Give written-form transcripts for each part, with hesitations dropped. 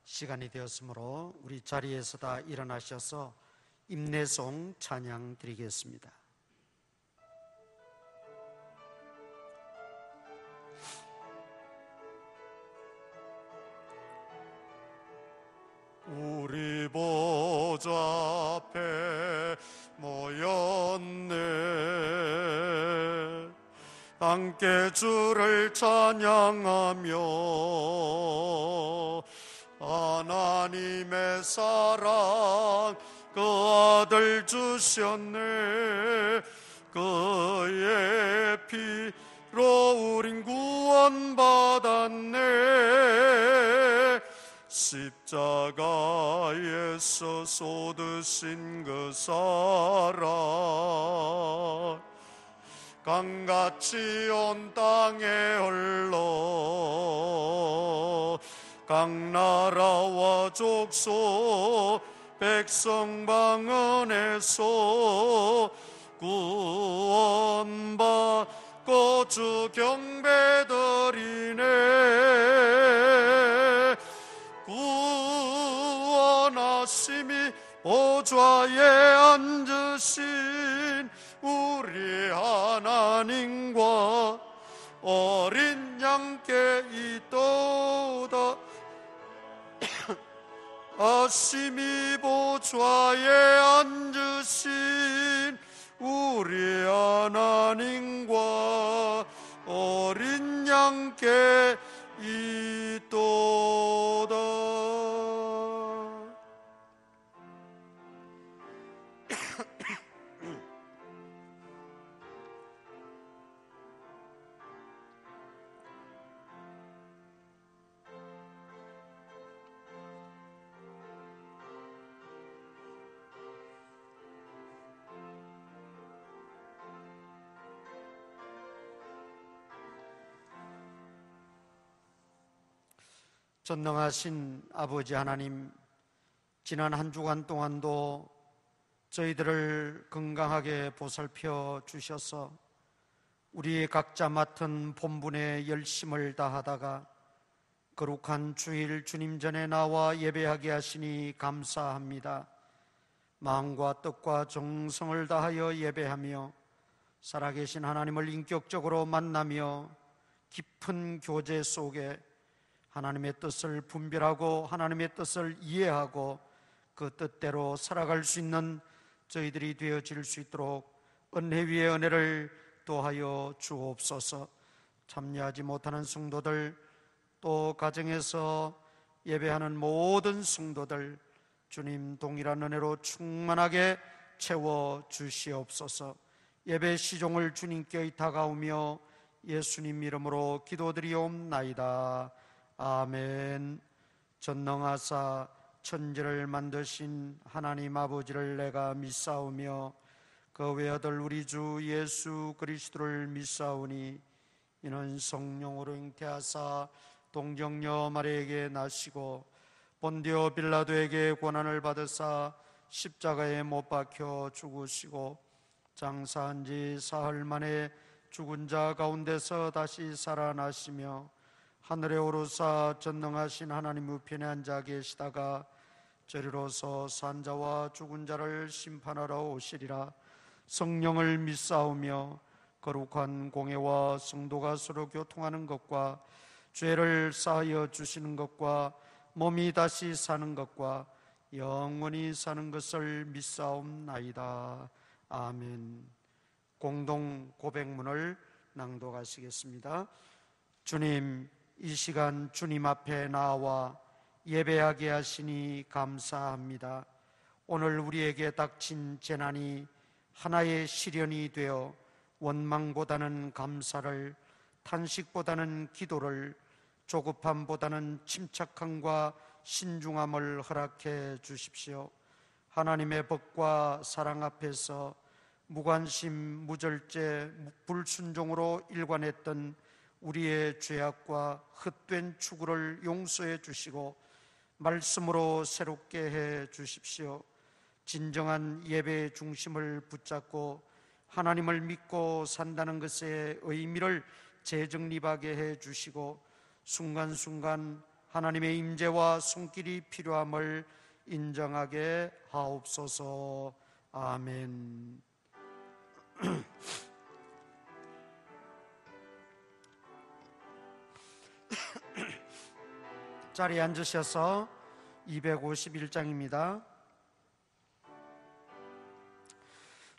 시간이 되었으므로 우리 자리에서 다 일어나셔서 임내송 찬양 드리겠습니다. 우리 보좌 앞에 모였네. 함께 주를 찬양하며 하나님의 사랑 그 아들 주셨네. 그의 피로 우린 구원받았네. 십자가에서 쏟으신 그 사랑 강같이 온 땅에 흘러 각 나라와 족속 백성 방언에서 구원받고 주 경배드리네. 구원하심이 보좌에 앉으신 우리 하나님과 어린 양께 있도다. 하심이 보좌에 앉으신 우리 하나님과 어린 양께 있도다. 전능하신 아버지 하나님, 지난 한 주간 동안도 저희들을 건강하게 보살펴 주셔서 우리 각자 맡은 본분에 열심을 다하다가 거룩한 주일 주님 전에 나와 예배하게 하시니 감사합니다. 마음과 뜻과 정성을 다하여 예배하며 살아계신 하나님을 인격적으로 만나며 깊은 교제 속에 하나님의 뜻을 분별하고 하나님의 뜻을 이해하고 그 뜻대로 살아갈 수 있는 저희들이 되어질 수 있도록 은혜 위에 은혜를 더하여 주옵소서. 참여하지 못하는 성도들, 또 가정에서 예배하는 모든 성도들, 주님 동일한 은혜로 충만하게 채워 주시옵소서. 예배 시종을 주님께 의탁하오며 예수님 이름으로 기도드리옵나이다. 아멘. 전능하사 천지를 만드신 하나님 아버지를 내가 믿사오며 그 외아들 우리 주 예수 그리스도를 믿사오니 이는 성령으로 잉태하사 동정녀 마리아에게 나시고 본디오 빌라도에게 고난을 받으사 십자가에 못 박혀 죽으시고 장사한 지 사흘 만에 죽은 자 가운데서 다시 살아나시며 하늘에 오르사 전능하신 하나님 우편에 앉아 계시다가 저리로서 산자와 죽은 자를 심판하러 오시리라. 성령을 믿사오며 거룩한 공회와 성도가 서로 교통하는 것과 죄를 사하여 주시는 것과 몸이 다시 사는 것과 영원히 사는 것을 믿사옵나이다. 아멘. 공동 고백문을 낭독하시겠습니다. 주님, 이 시간 주님 앞에 나와 예배하게 하시니 감사합니다. 오늘 우리에게 닥친 재난이 하나의 시련이 되어 원망보다는 감사를, 탄식보다는 기도를, 조급함보다는 침착함과 신중함을 허락해 주십시오. 하나님의 법과 사랑 앞에서 무관심, 무절제, 불순종으로 일관했던 우리의 죄악과 헛된 추구를 용서해 주시고 말씀으로 새롭게 해 주십시오. 진정한 예배의 중심을 붙잡고 하나님을 믿고 산다는 것의 의미를 재정립하게 해 주시고 순간순간 하나님의 임재와 손길이 필요함을 인정하게 하옵소서. 아멘. 자리에 앉으셔서 251장입니다.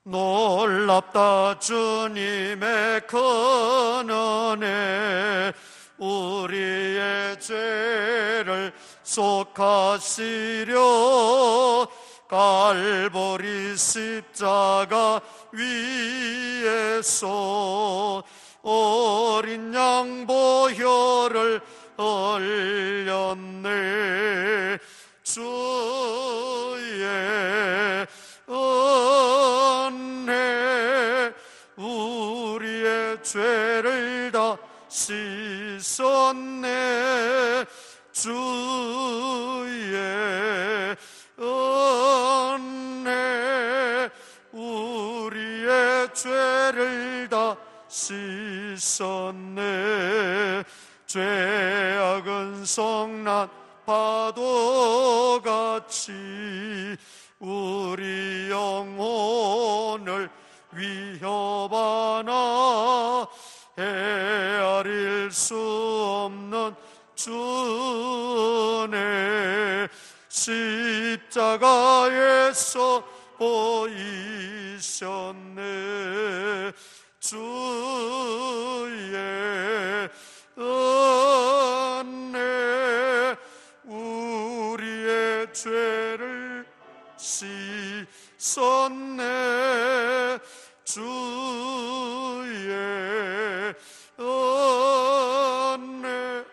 놀랍다 주님의 큰 은혜, 우리의 죄를 속하시려 갈보리 십자가 위에서 어린 양 보혈을 흘렸네. 주의 은혜 우리의 죄를 다 씻었네. 주의 은혜 우리의 죄를 다 씻었네. 죄악은 성난 파도같이 우리 영혼을 위협하나 헤아릴 수 없는 주의 십자가에서 보이셨네. 주의 은혜 우리의 죄를 씻었네. 주의 은혜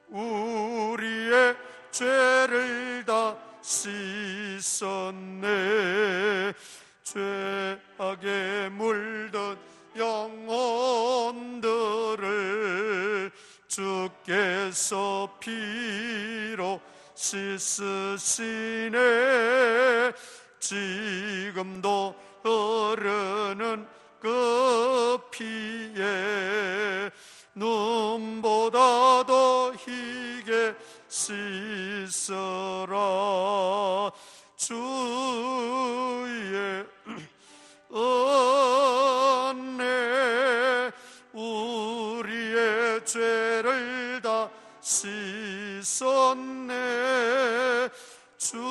우리의 죄를 다 씻었네. 죄악에 물든 영혼들을 주께서 피로 씻으시네. 지금도 흐르는 그 피에 눈보다 더 희게 씻어라. 주의 은혜 우리의 죄를 다 씻었네. 주의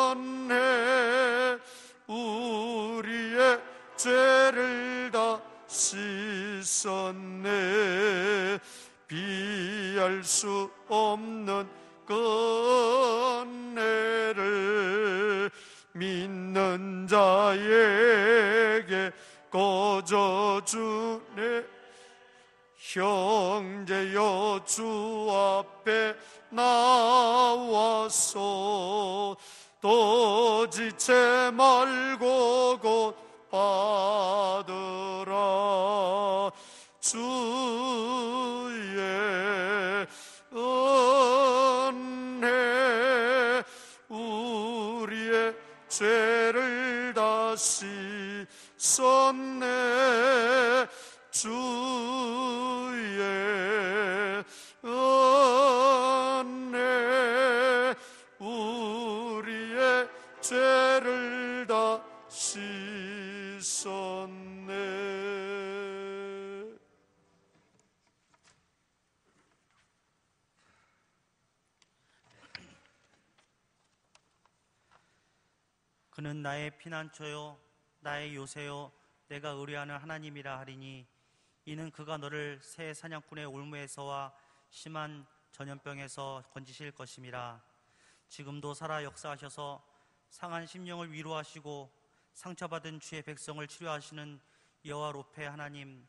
은혜 우리의 죄를 다 씻었네. 비할 수 없는 그 은혜를 믿는 자에게 거저주네. 형제여 주 앞에 나와서 또 지체 말고 곧 받으라. 주의 은혜 우리의 죄를 다 씻었네. 주의 은혜 우리의 죄를 다 씻었네. 그는 나의 피난처요 나의 요새요 내가 의뢰하는 하나님이라 하리니 이는 그가 너를 새 사냥꾼의 올무에서와 심한 전염병에서 건지실 것임이라. 지금도 살아 역사하셔서 상한 심령을 위로하시고 상처받은 주의 백성을 치료하시는 여호와 롭의 하나님,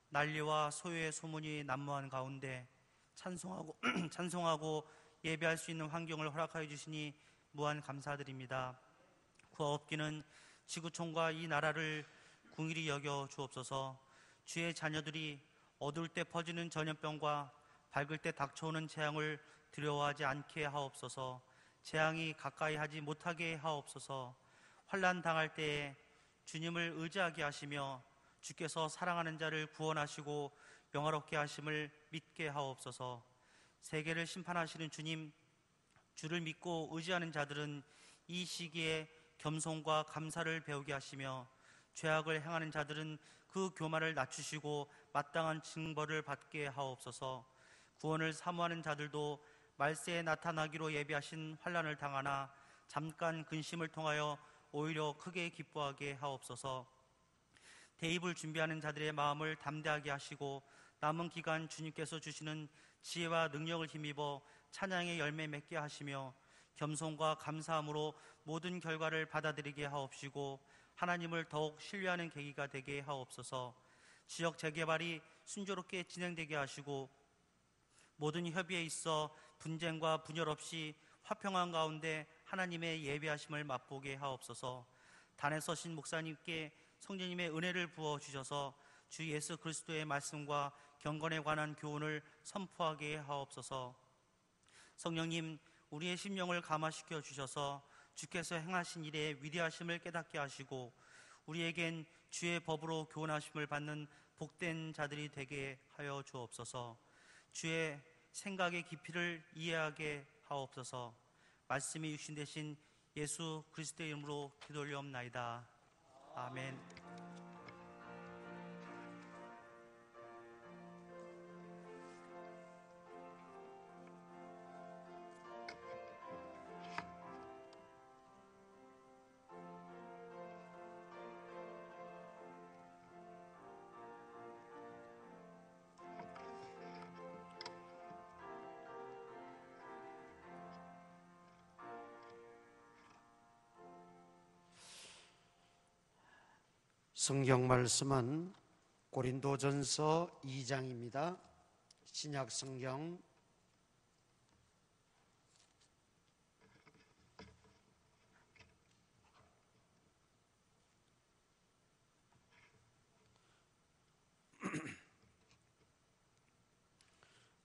난리와 소요의 소문이 난무한 가운데 찬송하고 예배할 수 있는 환경을 허락하여 주시니 무한 감사드립니다. 구하옵기는 지구촌과 이 나라를 궁일이 여겨 주옵소서. 주의 자녀들이 어두울 때 퍼지는 전염병과 밝을 때 닥쳐오는 재앙을 두려워하지 않게 하옵소서. 재앙이 가까이 하지 못하게 하옵소서. 환난 당할 때에 주님을 의지하게 하시며 주께서 사랑하는 자를 구원하시고 영화롭게 하심을 믿게 하옵소서. 세계를 심판하시는 주님, 주를 믿고 의지하는 자들은 이 시기에 겸손과 감사를 배우게 하시며, 죄악을 행하는 자들은 그 교만을 낮추시고 마땅한 징벌을 받게 하옵소서. 구원을 사모하는 자들도 말세에 나타나기로 예비하신 환난을 당하나 잠깐 근심을 통하여 오히려 크게 기뻐하게 하옵소서. 대입을 준비하는 자들의 마음을 담대하게 하시고 남은 기간 주님께서 주시는 지혜와 능력을 힘입어 찬양의 열매 맺게 하시며, 겸손과 감사함으로 모든 결과를 받아들이게 하옵시고 하나님을 더욱 신뢰하는 계기가 되게 하옵소서. 지역 재개발이 순조롭게 진행되게 하시고 모든 협의에 있어 분쟁과 분열 없이 화평한 가운데 하나님의 예비하심을 맛보게 하옵소서. 단에 서신 목사님께 성령님의 은혜를 부어주셔서 주 예수 그리스도의 말씀과 경건에 관한 교훈을 선포하게 하옵소서. 성령님, 우리의 심령을 감화시켜 주셔서 주께서 행하신 일의 위대하심을 깨닫게 하시고 우리에겐 주의 법으로 교훈하심을 받는 복된 자들이 되게 하여 주옵소서. 주의 생각의 깊이를 이해하게 하옵소서. 말씀이 육신 되신 예수 그리스도의 이름으로 기도 올리옵나이다. 아멘. 성경 말씀은 고린도전서 2장입니다. 신약 성경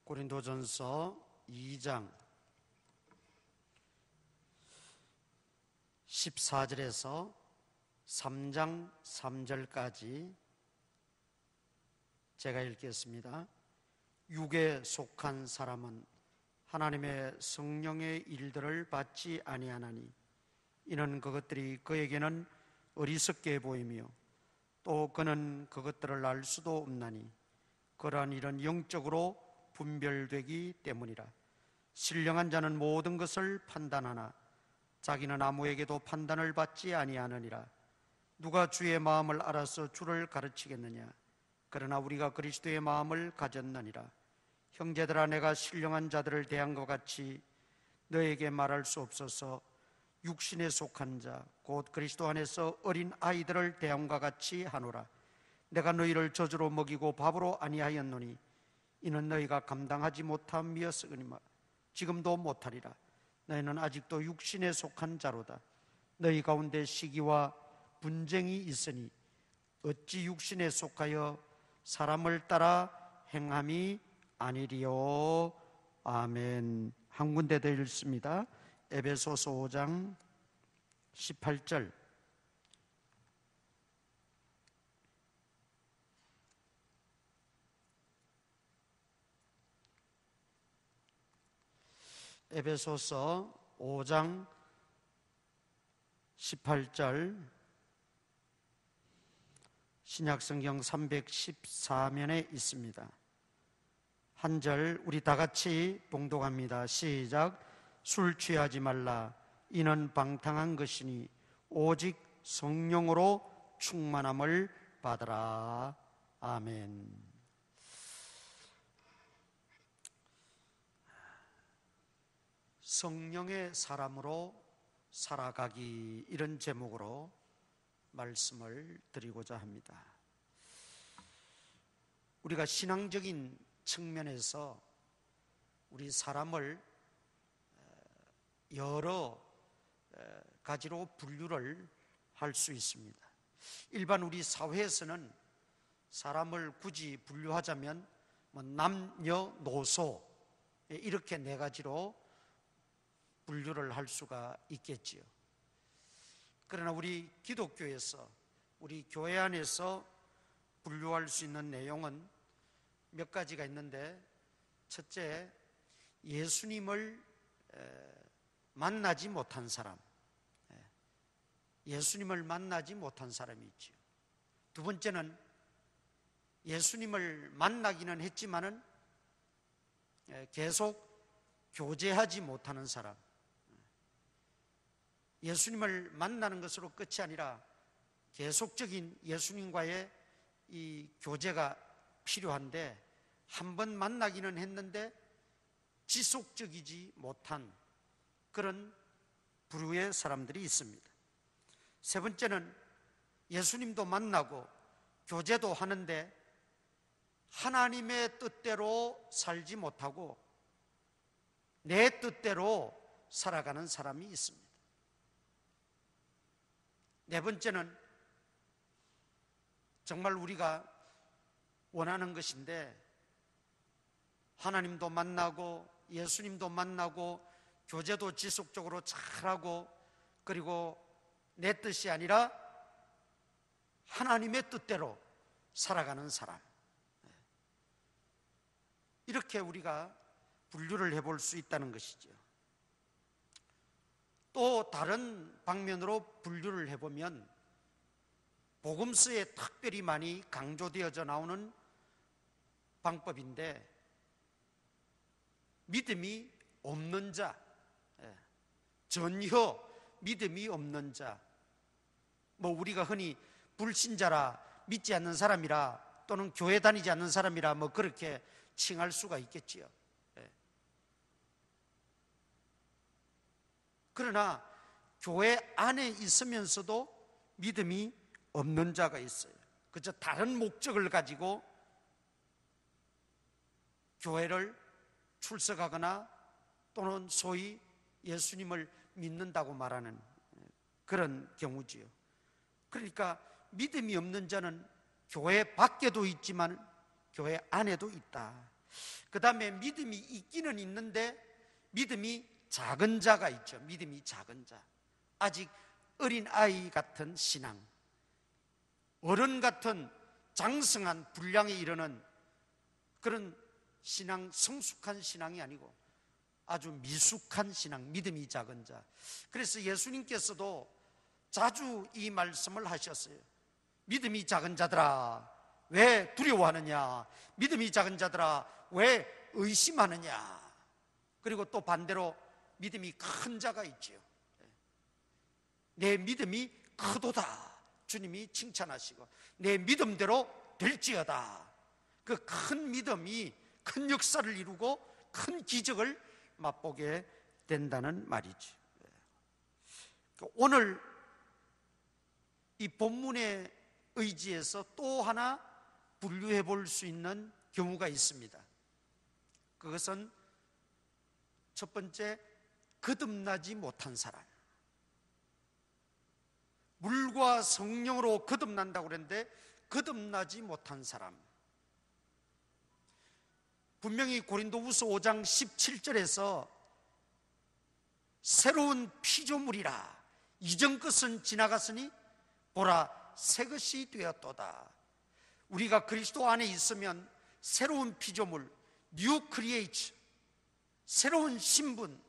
고린도전서 2장 14절에서 3장 3절까지 제가 읽겠습니다. 육에 속한 사람은 하나님의 성령의 일들을 받지 아니하나니 이는 그것들이 그에게는 어리석게 보이며 또 그는 그것들을 알 수도 없나니 그러한 일은 영적으로 분별되기 때문이라. 신령한 자는 모든 것을 판단하나 자기는 아무에게도 판단을 받지 아니하느니라. 누가 주의 마음을 알아서 주를 가르치겠느냐? 그러나 우리가 그리스도의 마음을 가졌느니라. 형제들아, 내가 신령한 자들을 대한 것 같이 너에게 말할 수 없어서 육신에 속한 자 곧 그리스도 안에서 어린 아이들을 대함과 같이 하노라. 내가 너희를 저주로 먹이고 밥으로 아니하였노니 이는 너희가 감당하지 못함이었으니마 지금도 못하리라. 너희는 아직도 육신에 속한 자로다. 너희 가운데 시기와 분쟁이 있으니 어찌 육신에 속하여 사람을 따라 행함이 아니리요. 아멘. 한 군데 더 읽습니다. 에베소서 5장 18절. 에베소서 5장 18절 신약성경 314면에 있습니다. 한 절 우리 다 같이 봉독합니다. 시작. 술 취하지 말라. 이는 방탕한 것이니 오직 성령으로 충만함을 받으라. 아멘. 성령의 사람으로 살아가기, 이런 제목으로 말씀을 드리고자 합니다. 우리가 신앙적인 측면에서 우리 사람을 여러 가지로 분류를 할 수 있습니다. 일반 우리 사회에서는 사람을 굳이 분류하자면 남녀노소 이렇게 네 가지로 분류를 할 수가 있겠지요. 그러나 우리 기독교에서, 우리 교회 안에서 분류할 수 있는 내용은 몇 가지가 있는데, 첫째, 예수님을 만나지 못한 사람, 예수님을 만나지 못한 사람이 있죠. 두 번째는 예수님을 만나기는 했지만은 계속 교제하지 못하는 사람. 예수님을 만나는 것으로 끝이 아니라 계속적인 예수님과의 이 교제가 필요한데, 한 번 만나기는 했는데 지속적이지 못한 그런 부류의 사람들이 있습니다. 세 번째는 예수님도 만나고 교제도 하는데 하나님의 뜻대로 살지 못하고 내 뜻대로 살아가는 사람이 있습니다. 네 번째는 정말 우리가 원하는 것인데, 하나님도 만나고 예수님도 만나고 교제도 지속적으로 잘하고, 그리고 내 뜻이 아니라 하나님의 뜻대로 살아가는 사람, 이렇게 우리가 분류를 해볼 수 있다는 것이죠. 또 다른 방면으로 분류를 해보면 복음서에 특별히 많이 강조되어져 나오는 방법인데, 믿음이 없는 자, 전혀 믿음이 없는 자, 뭐 우리가 흔히 불신자라, 믿지 않는 사람이라, 또는 교회 다니지 않는 사람이라 뭐 그렇게 칭할 수가 있겠지요. 그러나 교회 안에 있으면서도 믿음이 없는 자가 있어요. 그저 다른 목적을 가지고 교회를 출석하거나 또는 소위 예수님을 믿는다고 말하는 그런 경우지요. 그러니까 믿음이 없는 자는 교회 밖에도 있지만 교회 안에도 있다. 그 다음에 믿음이 있기는 있는데 믿음이 작은 자가 있죠. 믿음이 작은 자, 아직 어린아이 같은 신앙, 어른 같은 장성한 분량에 이르는 그런 신앙, 성숙한 신앙이 아니고 아주 미숙한 신앙, 믿음이 작은 자. 그래서 예수님께서도 자주 이 말씀을 하셨어요. 믿음이 작은 자들아, 왜 두려워하느냐? 믿음이 작은 자들아, 왜 의심하느냐? 그리고 또 반대로 믿음이 큰 자가 있지요. 내 믿음이 크도다, 주님이 칭찬하시고, 내 믿음대로 될지어다. 그 큰 믿음이 큰 역사를 이루고 큰 기적을 맛보게 된다는 말이지. 오늘 이 본문의 의지에서 또 하나 분류해 볼 수 있는 경우가 있습니다. 그것은 첫 번째, 거듭나지 못한 사람. 물과 성령으로 거듭난다고 그랬는데 거듭나지 못한 사람. 분명히 고린도후서 5장 17절에서 새로운 피조물이라, 이전 것은 지나갔으니 보라 새 것이 되었도다. 우리가 그리스도 안에 있으면 새로운 피조물, 뉴 크리에이트, 새로운 신분.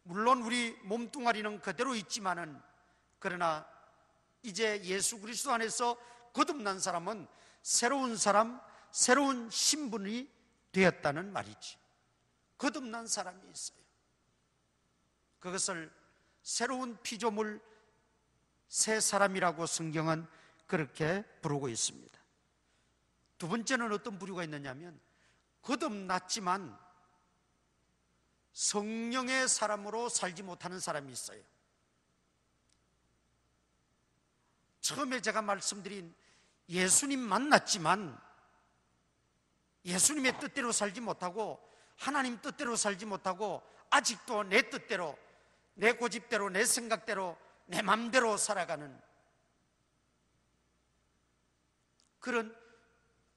물론 우리 몸뚱아리는 그대로 있지만은, 그러나 이제 예수 그리스도 안에서 거듭난 사람은 새로운 사람, 새로운 신분이 되었다는 말이지. 거듭난 사람이 있어요. 그것을 새로운 피조물, 새 사람이라고 성경은 그렇게 부르고 있습니다. 두 번째는 어떤 부류가 있느냐면, 거듭났지만 성령의 사람으로 살지 못하는 사람이 있어요. 처음에 제가 말씀드린 예수님 만났지만 예수님의 뜻대로 살지 못하고 하나님 뜻대로 살지 못하고 아직도 내 뜻대로, 내 고집대로, 내 생각대로, 내 맘대로 살아가는 그런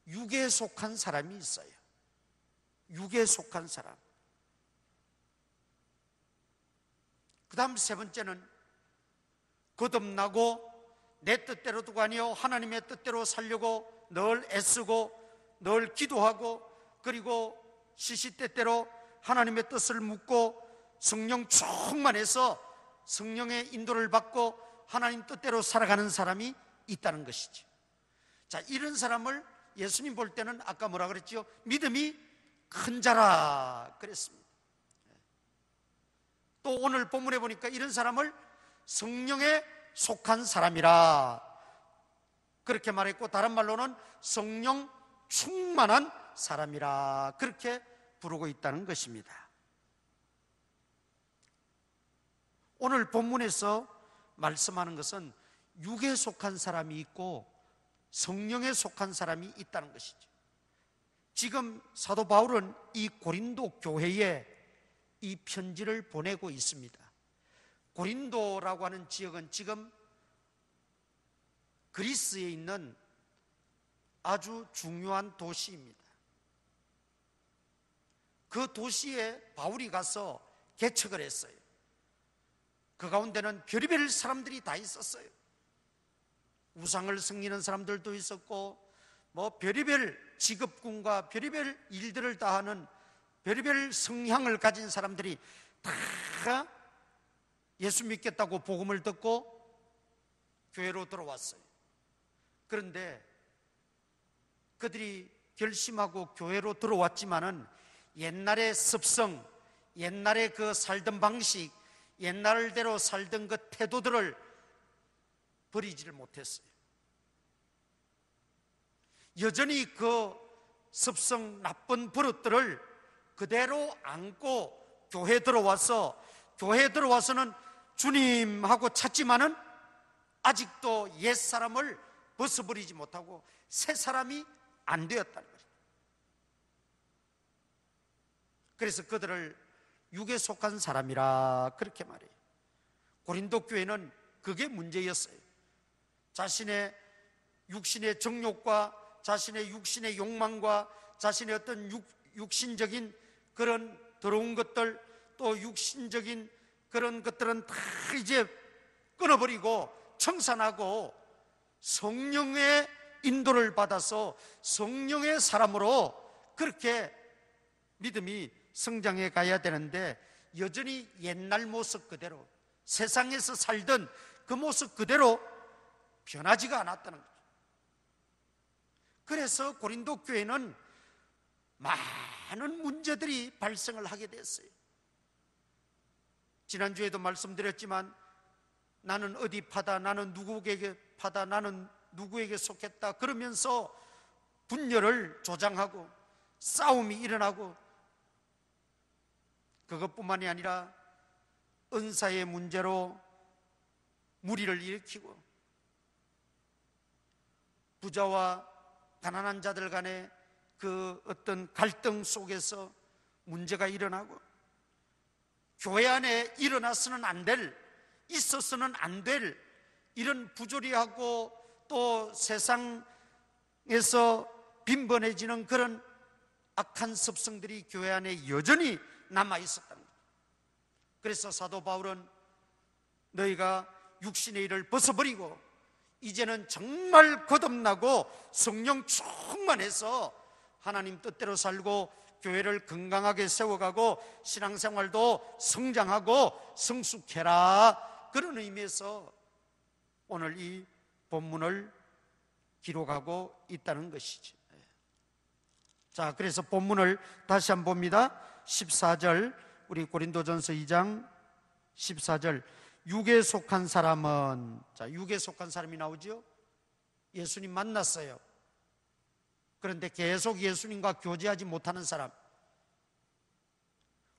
육에 속한 사람이 있어요. 육에 속한 사람. 그 다음 세 번째는 거듭나고 내 뜻대로도 아니요 하나님의 뜻대로 살려고 늘 애쓰고 늘 기도하고 그리고 시시때때로 하나님의 뜻을 묻고 성령 충만해서 성령의 인도를 받고 하나님 뜻대로 살아가는 사람이 있다는 것이죠. 자, 이런 사람을 예수님 볼 때는 아까 뭐라 그랬죠? 믿음이 큰 자라 그랬습니다. 또 오늘 본문에 보니까 이런 사람을 성령에 속한 사람이라 그렇게 말했고, 다른 말로는 성령 충만한 사람이라 그렇게 부르고 있다는 것입니다. 오늘 본문에서 말씀하는 것은 육에 속한 사람이 있고 성령에 속한 사람이 있다는 것이죠. 지금 사도 바울은 이 고린도 교회에 이 편지를 보내고 있습니다. 고린도라고 하는 지역은 지금 그리스에 있는 아주 중요한 도시입니다. 그 도시에 바울이 가서 개척을 했어요. 그 가운데는 별의별 사람들이 다 있었어요. 우상을 섬기는 사람들도 있었고, 별의별 직업군과 별의별 일들을 다 하는 별의별 성향을 가진 사람들이 다 예수 믿겠다고 복음을 듣고 교회로 들어왔어요. 그런데 그들이 결심하고 교회로 들어왔지만은 옛날의 습성, 옛날의 그 살던 방식, 옛날대로 살던 그 태도들을 버리지를 못했어요. 여전히 그 습성, 나쁜 버릇들을 그대로 안고 교회에 들어와서는 주님하고 찾지만은 아직도 옛사람을 벗어버리지 못하고 새 사람이 안 되었다는 거죠. 그래서 그들을 육에 속한 사람이라 그렇게 말해요. 고린도 교회는 그게 문제였어요. 자신의 육신의 정욕과 자신의 육신의 욕망과 자신의 어떤 육신적인 그런 더러운 것들, 또 육신적인 그런 것들은 다 이제 끊어버리고 청산하고 성령의 인도를 받아서 성령의 사람으로 그렇게 믿음이 성장해 가야 되는데, 여전히 옛날 모습 그대로 세상에서 살던 그 모습 그대로 변하지가 않았다는 거죠. 그래서 고린도 교회는 많은 문제들이 발생을 하게 됐어요. 지난주에도 말씀드렸지만 나는 어디 파다, 나는 누구에게 파다, 나는 누구에게 속했다 그러면서 분열을 조장하고 싸움이 일어나고, 그것뿐만이 아니라 은사의 문제로 무리를 일으키고 부자와 가난한 자들 간의 그 어떤 갈등 속에서 문제가 일어나고, 교회 안에 일어나서는 안 될, 있어서는 안 될 이런 부조리하고 또 세상에서 빈번해지는 그런 악한 습성들이 교회 안에 여전히 남아 있었다는 거예요. 그래서 사도 바울은 너희가 육신의 일을 벗어버리고 이제는 정말 거듭나고 성령 충만해서 하나님 뜻대로 살고 교회를 건강하게 세워가고 신앙생활도 성장하고 성숙해라, 그런 의미에서 오늘 이 본문을 기록하고 있다는 것이죠. 자, 그래서 본문을 다시 한번 봅니다. 14절, 우리 고린도전서 2장 14절. 육에 속한 사람은, 자, 육에 속한 사람이 나오죠. 예수님 만났어요. 그런데 계속 예수님과 교제하지 못하는 사람,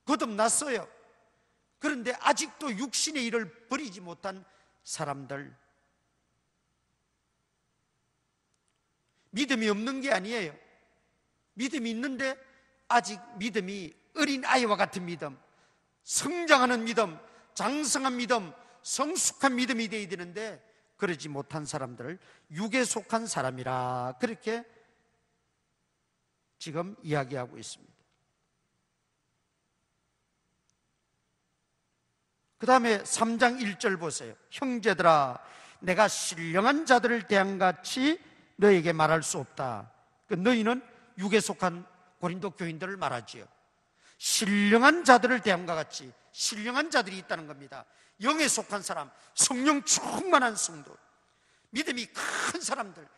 거듭났어요. 그런데 아직도 육신의 일을 버리지 못한 사람들, 믿음이 없는 게 아니에요. 믿음이 있는데 아직 믿음이 어린아이와 같은 믿음, 성장하는 믿음, 장성한 믿음, 성숙한 믿음이 되어야 되는데 그러지 못한 사람들을 육에 속한 사람이라 그렇게 지금 이야기하고 있습니다. 그 다음에 3장 1절 보세요. 형제들아, 내가 신령한 자들을 대함같이 너에게 말할 수 없다. 너희는 육에 속한 고린도 교인들을 말하지요. 신령한 자들을 대함과 같이 신령한 자들이 있다는 겁니다. 영에 속한 사람, 성령 충만한 성도, 믿음이 큰 사람들,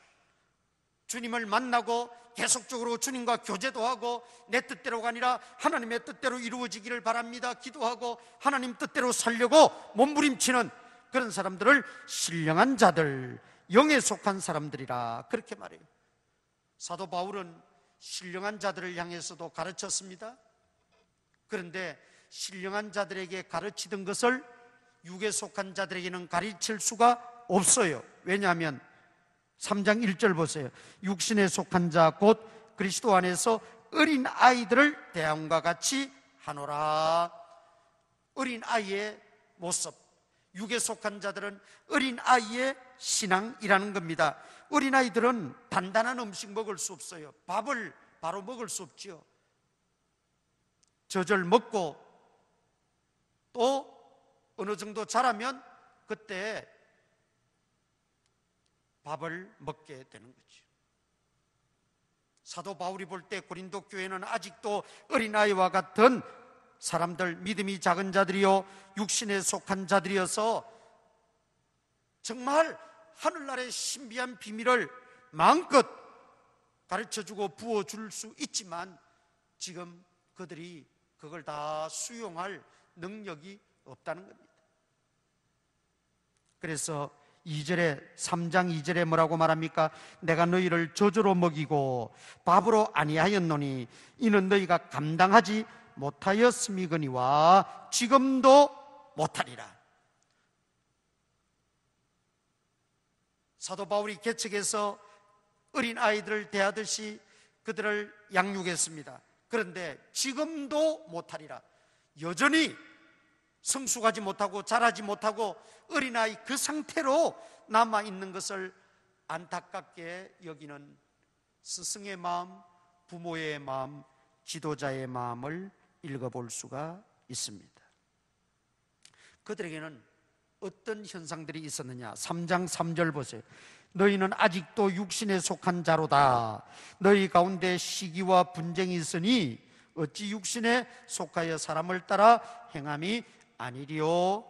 주님을 만나고 계속적으로 주님과 교제도 하고 내 뜻대로가 아니라 하나님의 뜻대로 이루어지기를 바랍니다 기도하고 하나님 뜻대로 살려고 몸부림치는 그런 사람들을 신령한 자들, 영에 속한 사람들이라 그렇게 말해요. 사도 바울은 신령한 자들을 향해서도 가르쳤습니다. 그런데 신령한 자들에게 가르치던 것을 육에 속한 자들에게는 가르칠 수가 없어요. 왜냐하면 3장 1절 보세요. 육신에 속한 자 곧 그리스도 안에서 어린 아이들을 대함과 같이 하노라. 어린 아이의 모습, 육에 속한 자들은 어린 아이의 신앙이라는 겁니다. 어린 아이들은 단단한 음식 먹을 수 없어요. 밥을 바로 먹을 수 없지요. 저절 먹고 또 어느 정도 자라면 그때 밥을 먹게 되는 거죠. 사도 바울이 볼 때 고린도 교회는 아직도 어린아이와 같은 사람들, 믿음이 작은 자들이요 육신에 속한 자들이어서 정말 하늘나라의 신비한 비밀을 마음껏 가르쳐주고 부어줄 수 있지만 지금 그들이 그걸 다 수용할 능력이 없다는 겁니다. 그래서 3장 2절에 뭐라고 말합니까? 내가 너희를 저주로 먹이고 밥으로 아니하였노니 이는 너희가 감당하지 못하였음이거니와 지금도 못하리라. 사도 바울이 개척에서 어린 아이들을 대하듯이 그들을 양육했습니다. 그런데 지금도 못하리라. 여전히 성숙하지 못하고 자라지 못하고 어린아이 그 상태로 남아있는 것을 안타깝게 여기는 스승의 마음, 부모의 마음, 지도자의 마음을 읽어볼 수가 있습니다. 그들에게는 어떤 현상들이 있었느냐? 3장 3절 보세요. 너희는 아직도 육신에 속한 자로다. 너희 가운데 시기와 분쟁이 있으니 어찌 육신에 속하여 사람을 따라 행함이 아니리요.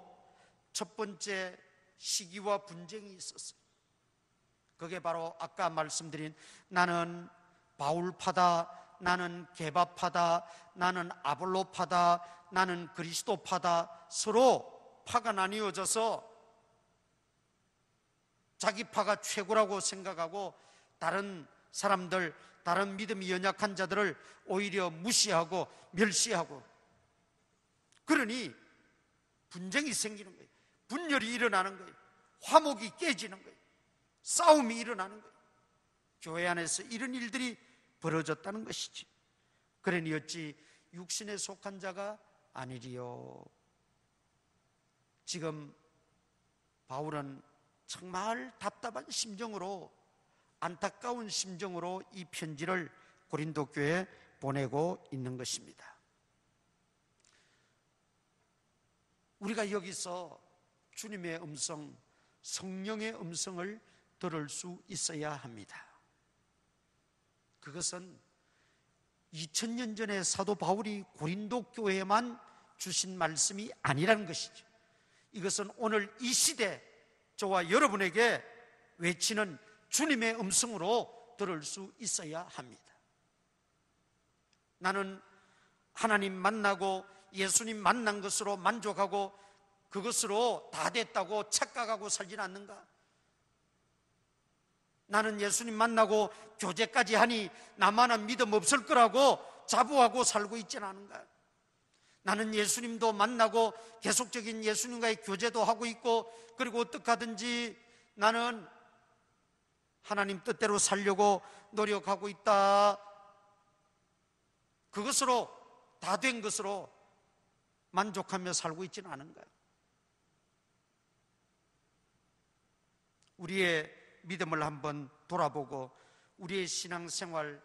첫 번째, 시기와 분쟁이 있었어요. 그게 바로 아까 말씀드린 나는 바울파다, 나는 게바파다, 나는 아볼로파다, 나는 그리스도파다, 서로 파가 나뉘어져서 자기 파가 최고라고 생각하고 다른 사람들, 다른 믿음이 연약한 자들을 오히려 무시하고 멸시하고, 그러니 분쟁이 생기는 거예요. 분열이 일어나는 거예요. 화목이 깨지는 거예요. 싸움이 일어나는 거예요. 교회 안에서 이런 일들이 벌어졌다는 것이지. 그러니 어찌 육신에 속한 자가 아니리요. 지금 바울은 정말 답답한 심정으로, 안타까운 심정으로 이 편지를 고린도 교회에 보내고 있는 것입니다. 우리가 여기서 주님의 음성, 성령의 음성을 들을 수 있어야 합니다. 그것은 2000년 전에 사도 바울이 고린도 교회에만 주신 말씀이 아니라는 것이죠. 이것은 오늘 이 시대 저와 여러분에게 외치는 주님의 음성으로 들을 수 있어야 합니다. 나는 하나님 만나고 예수님 만난 것으로 만족하고 그것으로 다 됐다고 착각하고 살진 않는가? 나는 예수님 만나고 교제까지 하니 나만한 믿음 없을 거라고 자부하고 살고 있지는 않은가? 나는 예수님도 만나고 계속적인 예수님과의 교제도 하고 있고, 그리고 어떻게 하든지 나는 하나님 뜻대로 살려고 노력하고 있다. 그것으로 다 된 것으로 만족하며 살고 있지는 않은가요? 우리의 믿음을 한번 돌아보고 우리의 신앙생활,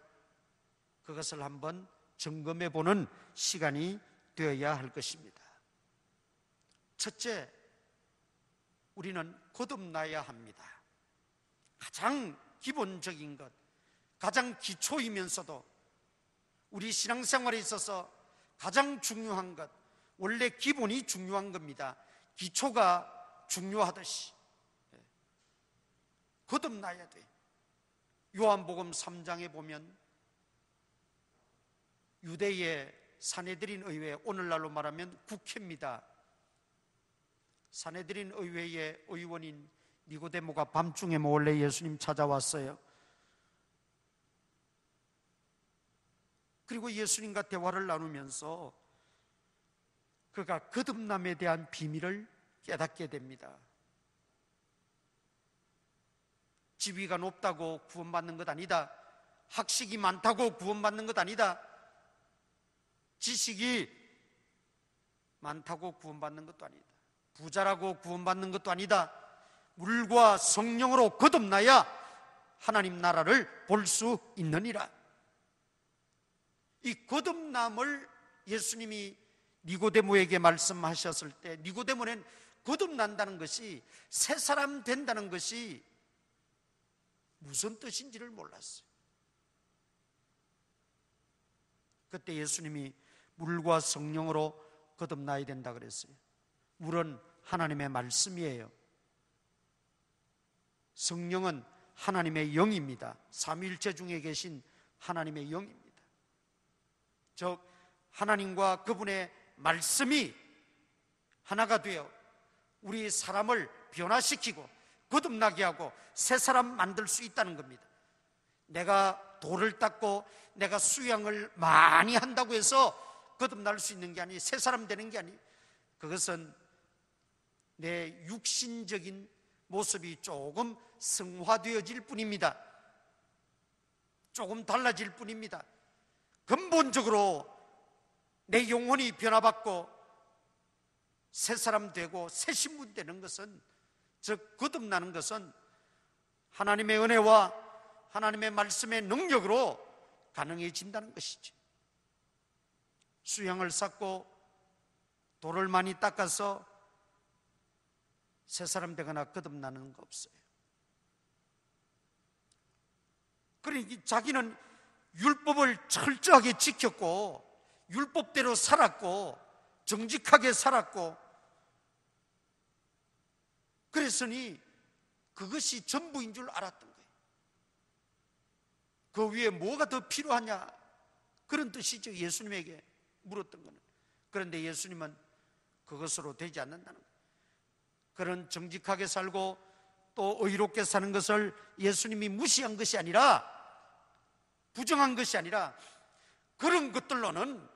그것을 한번 점검해 보는 시간이 되어야 할 것입니다. 첫째, 우리는 거듭나야 합니다. 가장 기본적인 것, 가장 기초이면서도 우리 신앙생활에 있어서 가장 중요한 것, 원래 기본이 중요한 겁니다. 기초가 중요하듯이 거듭나야 돼. 요한복음 3장에 보면 유대의 사내들인 의회, 오늘날로 말하면 국회입니다. 사내들인 의회의 의원인 니고데모가 밤중에 몰래 예수님 찾아왔어요. 그리고 예수님과 대화를 나누면서 그가 거듭남에 대한 비밀을 깨닫게 됩니다. 지위가 높다고 구원받는 것 아니다. 학식이 많다고 구원받는 것 아니다. 지식이 많다고 구원받는 것도 아니다. 부자라고 구원받는 것도 아니다. 물과 성령으로 거듭나야 하나님 나라를 볼 수 있느니라. 이 거듭남을 예수님이 니고데모에게 말씀하셨을 때 니고데모는 거듭난다는 것이 새 사람 된다는 것이 무슨 뜻인지를 몰랐어요. 그때 예수님이 물과 성령으로 거듭나야 된다 그랬어요. 물은 하나님의 말씀이에요. 성령은 하나님의 영입니다. 삼위일체 중에 계신 하나님의 영입니다. 즉 하나님과 그분의 말씀이 하나가 되어 우리 사람을 변화시키고 거듭나게 하고 새 사람 만들 수 있다는 겁니다. 내가 돌을 닦고 내가 수양을 많이 한다고 해서 거듭날 수 있는 게 아니, 새 사람 되는 게 아니, 그것은 내 육신적인 모습이 조금 성화되어질 뿐입니다. 조금 달라질 뿐입니다. 근본적으로 내 영혼이 변화받고 새 사람 되고 새 신분 되는 것은, 즉 거듭나는 것은 하나님의 은혜와 하나님의 말씀의 능력으로 가능해진다는 것이죠. 수양을 쌓고 돌을 많이 닦아서 새 사람 되거나 거듭나는 거 없어요. 그러니까 자기는 율법을 철저하게 지켰고 율법대로 살았고 정직하게 살았고 그랬으니 그것이 전부인 줄 알았던 거예요. 그 위에 뭐가 더 필요하냐, 그런 뜻이죠. 예수님에게 물었던 거는. 그런데 예수님은 그것으로 되지 않는다는 거예요. 그런 정직하게 살고 또 의롭게 사는 것을 예수님이 무시한 것이 아니라, 부정한 것이 아니라, 그런 것들로는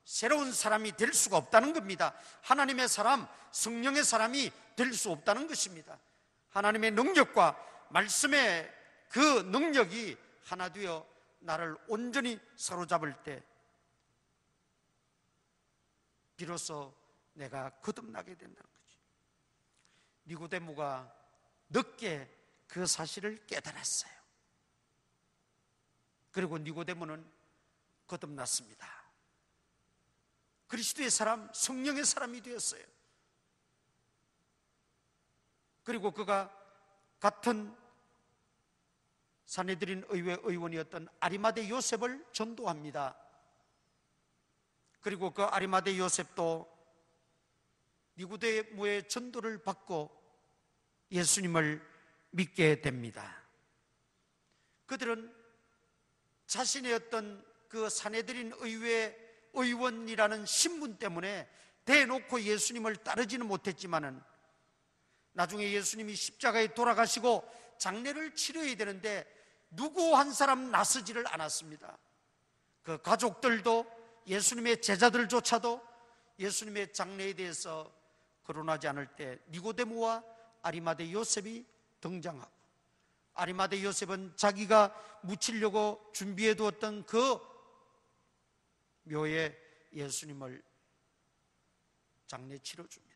새로운 사람이 될 수가 없다는 겁니다. 하나님의 사람, 성령의 사람이 될 수 없다는 것입니다. 하나님의 능력과 말씀의 그 능력이 하나 되어 나를 온전히 사로잡을 때 비로소 내가 거듭나게 된다는 거죠. 니고데모가 늦게 그 사실을 깨달았어요. 그리고 니고데모는 거듭났습니다. 그리스도의 사람, 성령의 사람이 되었어요. 그리고 그가 같은 사내들인 의회 의원이었던 아리마대 요셉을 전도합니다. 그리고 그 아리마대 요셉도 니고데모의 전도를 받고 예수님을 믿게 됩니다. 그들은 자신의 어떤 그 사내들인 의회 의원이라는 신분 때문에 대놓고 예수님을 따르지는 못했지만은 나중에 예수님이 십자가에 돌아가시고 장례를 치러야 되는데 누구 한 사람 나서지를 않았습니다. 그 가족들도 예수님의 제자들조차도 예수님의 장례에 대해서 거론하지 않을 때 니고데모와 아리마대 요셉이 등장하고, 아리마대 요셉은 자기가 묻히려고 준비해 두었던 그 묘에 예수님을 장례 치러줍니다.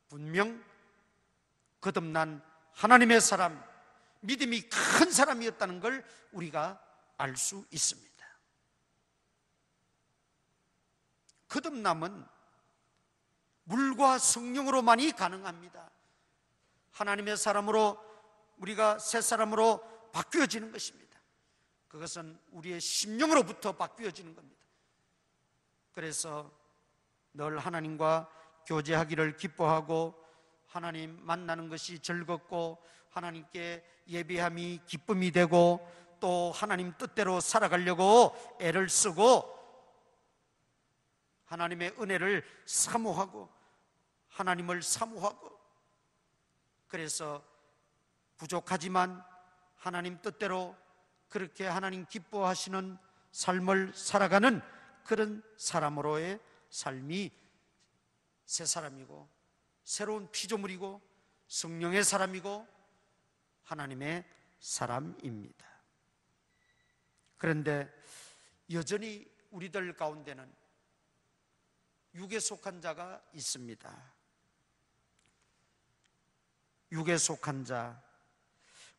분명 거듭난 하나님의 사람, 믿음이 큰 사람이었다는 걸 우리가 알 수 있습니다. 거듭남은 물과 성령으로만이 가능합니다. 하나님의 사람으로 우리가 새 사람으로 바뀌어지는 것입니다. 그것은 우리의 심령으로부터 바뀌어지는 겁니다. 그래서 늘 하나님과 교제하기를 기뻐하고 하나님 만나는 것이 즐겁고 하나님께 예배함이 기쁨이 되고 또 하나님 뜻대로 살아가려고 애를 쓰고 하나님의 은혜를 사모하고 하나님을 사모하고 그래서 부족하지만 하나님 뜻대로 그렇게 하나님 기뻐하시는 삶을 살아가는 그런 사람으로의 삶이 새 사람이고 새로운 피조물이고 성령의 사람이고 하나님의 사람입니다. 그런데 여전히 우리들 가운데는 육에 속한 자가 있습니다. 육에 속한 자,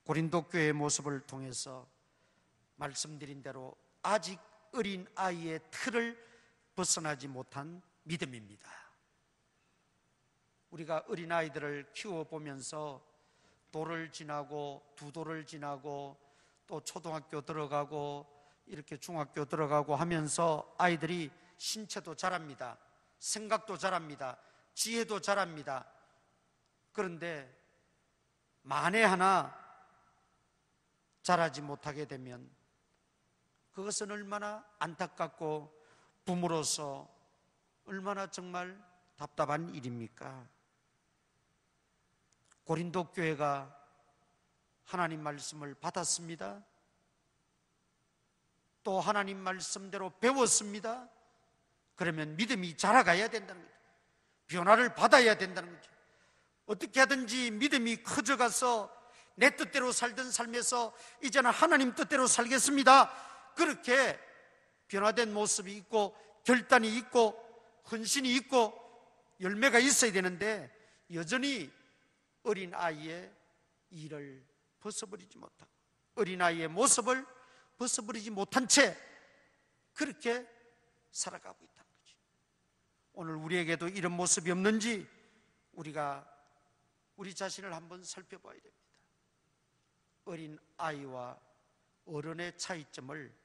고린도 교회의 모습을 통해서 말씀드린 대로 아직 어린 아이의 틀을 벗어나지 못한 믿음입니다. 우리가 어린 아이들을 키워보면서 돌을 지나고 두 돌을 지나고 또 초등학교 들어가고 이렇게 중학교 들어가고 하면서 아이들이 신체도 자랍니다. 생각도 자랍니다. 지혜도 자랍니다. 그런데 만에 하나 자라지 못하게 되면 그것은 얼마나 안타깝고 부모로서 얼마나 정말 답답한 일입니까? 고린도 교회가 하나님 말씀을 받았습니다. 또 하나님 말씀대로 배웠습니다. 그러면 믿음이 자라가야 된다는 거죠. 변화를 받아야 된다는 거죠. 어떻게 하든지 믿음이 커져가서 내 뜻대로 살던 삶에서 이제는 하나님 뜻대로 살겠습니다. 그렇게 변화된 모습이 있고 결단이 있고 헌신이 있고 열매가 있어야 되는데 여전히 어린아이의 일을 벗어버리지 못하고 어린아이의 모습을 벗어버리지 못한 채 그렇게 살아가고 있다는 거죠. 오늘 우리에게도 이런 모습이 없는지 우리가 우리 자신을 한번 살펴봐야 됩니다. 어린아이와 어른의 차이점을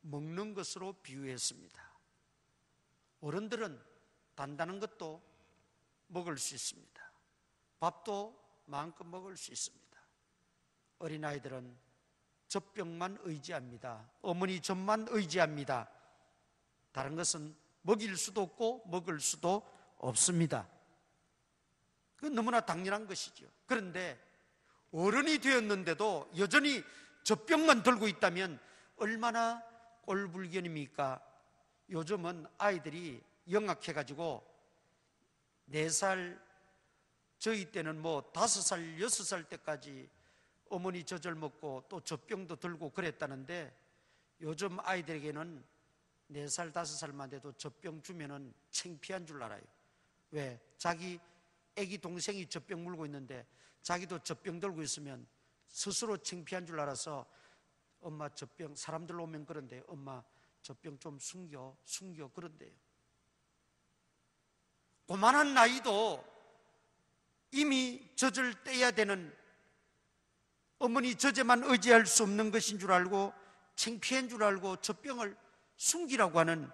먹는 것으로 비유했습니다. 어른들은 단단한 것도 먹을 수 있습니다. 밥도 마음껏 먹을 수 있습니다. 어린아이들은 젖병만 의지합니다. 어머니 젖만 의지합니다. 다른 것은 먹일 수도 없고 먹을 수도 없습니다. 그건 너무나 당연한 것이죠. 그런데 어른이 되었는데도 여전히 젖병만 들고 있다면 얼마나 꼴불견입니까? 요즘은 아이들이 영악해가지고 4살, 저희 때는 5살, 6살 때까지 어머니 젖을 먹고 또 젖병도 들고 그랬다는데 요즘 아이들에게는 4살, 5살만 돼도 젖병 주면은 창피한 줄 알아요. 왜? 자기 애기 동생이 젖병 물고 있는데 자기도 젖병 들고 있으면 스스로 창피한 줄 알아서 엄마 젖병, 사람들 오면 그런데 엄마 젖병 좀 숨겨 그런데요. 고만한 나이도 이미 젖을 떼야 되는 어머니 젖에만 의지할 수 없는 것인 줄 알고 창피한 줄 알고 젖병을 숨기라고 하는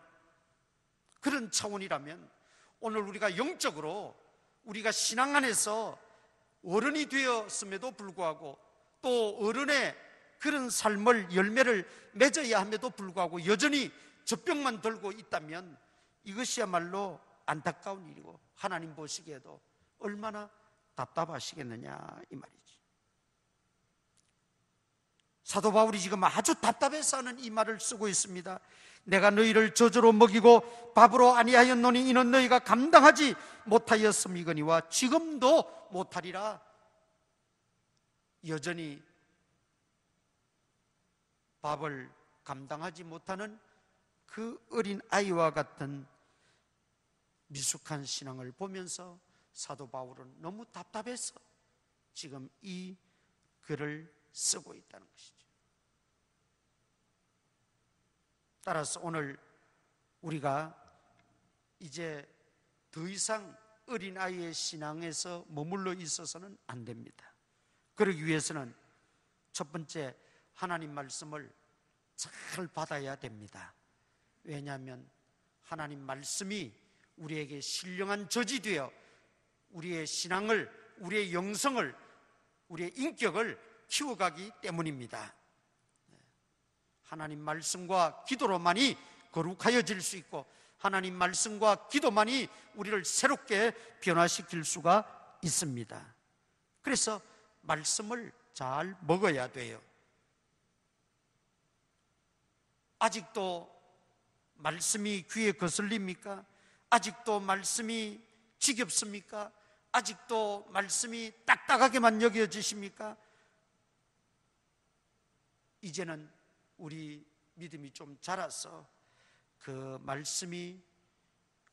그런 차원이라면 오늘 우리가 영적으로 우리가 신앙 안에서 어른이 되었음에도 불구하고 또 어른의 그런 삶을 열매를 맺어야 함에도 불구하고 여전히 젖병만 들고 있다면 이것이야말로 안타까운 일이고 하나님 보시기에도 얼마나 답답하시겠느냐 이 말이지. 사도 바울이 지금 아주 답답해서 하는 이 말을 쓰고 있습니다. 내가 너희를 젖으로 먹이고 밥으로 아니하였노니 이는 너희가 감당하지 못하였음이거니와 지금도 못하리라. 여전히 밥을 감당하지 못하는 그 어린 아이와 같은 미숙한 신앙을 보면서 사도 바울은 너무 답답해서 지금 이 글을 쓰고 있다는 것이죠. 따라서 오늘 우리가 이제 더 이상 어린아이의 신앙에서 머물러 있어서는 안 됩니다. 그러기 위해서는 첫 번째 하나님 말씀을 잘 받아야 됩니다. 왜냐하면 하나님 말씀이 우리에게 신령한 저지 되어 우리의 신앙을, 우리의 영성을, 우리의 인격을 키워가기 때문입니다. 하나님 말씀과 기도로만이 거룩하여질 수 있고 하나님 말씀과 기도만이 우리를 새롭게 변화시킬 수가 있습니다. 그래서 말씀을 잘 먹어야 돼요. 아직도 말씀이 귀에 거슬립니까? 아직도 말씀이 지겹습니까? 아직도 말씀이 딱딱하게만 여겨지십니까? 이제는 우리 믿음이 좀 자라서 그 말씀이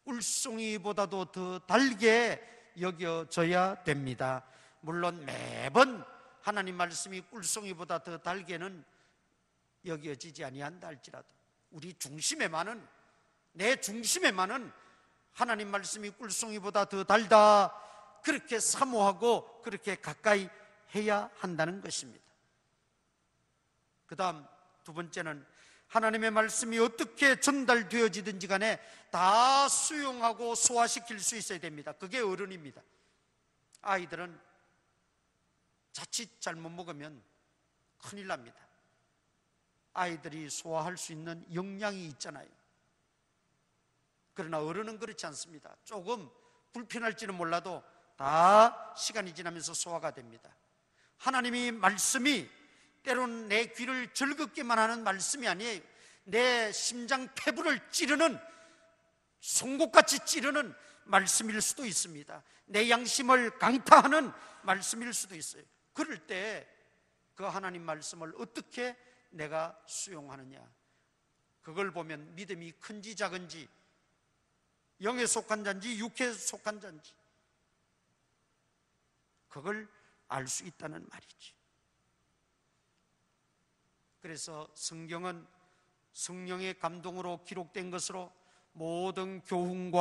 꿀송이보다도 더 달게 여겨져야 됩니다. 물론 매번 하나님 말씀이 꿀송이보다 더 달게는 여겨지지 아니한다 할지라도 우리 중심에만은, 내 중심에만은 하나님 말씀이 꿀송이보다 더 달다, 그렇게 사모하고 그렇게 가까이 해야 한다는 것입니다. 그 다음 두 번째는 하나님의 말씀이 어떻게 전달되어지든지 간에 다 수용하고 소화시킬 수 있어야 됩니다. 그게 어른입니다. 아이들은 자칫 잘못 먹으면 큰일 납니다. 아이들이 소화할 수 있는 영양이 있잖아요. 그러나 어른은 그렇지 않습니다. 조금 불편할지는 몰라도 다 시간이 지나면서 소화가 됩니다. 하나님이 말씀이 때로는 내 귀를 즐겁게만 하는 말씀이 아니에요. 내 심장 폐부를 찌르는, 송곳같이 찌르는 말씀일 수도 있습니다. 내 양심을 강타하는 말씀일 수도 있어요. 그럴 때 그 하나님 말씀을 어떻게 내가 수용하느냐, 그걸 보면 믿음이 큰지 작은지, 영에 속한 자인지 육에 속한 자인지 그걸 알 수 있다는 말이지. 그래서 성경은 성령의 감동으로 기록된 것으로 모든 교훈이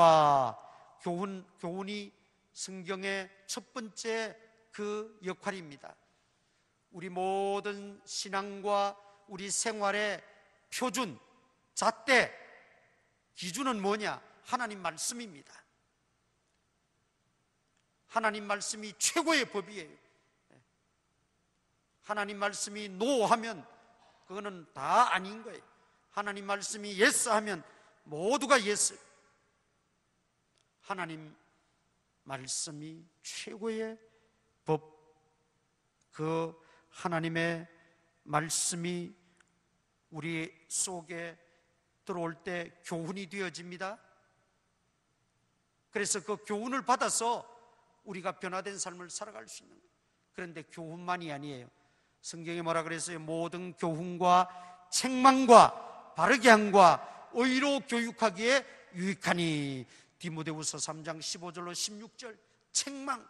성경의 첫 번째 그 역할입니다. 우리 모든 신앙과 우리 생활의 표준, 잣대, 기준은 뭐냐? 하나님 말씀입니다. 하나님 말씀이 최고의 법이에요. 하나님 말씀이 노 하면 그거는 다 아닌 거예요. 하나님 말씀이 예스 하면 모두가 예스. 하나님 말씀이 최고의 법, 그 하나님의 말씀이 우리 속에 들어올 때 교훈이 되어집니다. 그래서 그 교훈을 받아서 우리가 변화된 삶을 살아갈 수 있는 거예요. 그런데 교훈만이 아니에요. 성경에 뭐라 그랬어요? 모든 교훈과 책망과 바르게 함과 의로 교육하기에 유익하니. 디모데후서 3장 15절로 16절. 책망.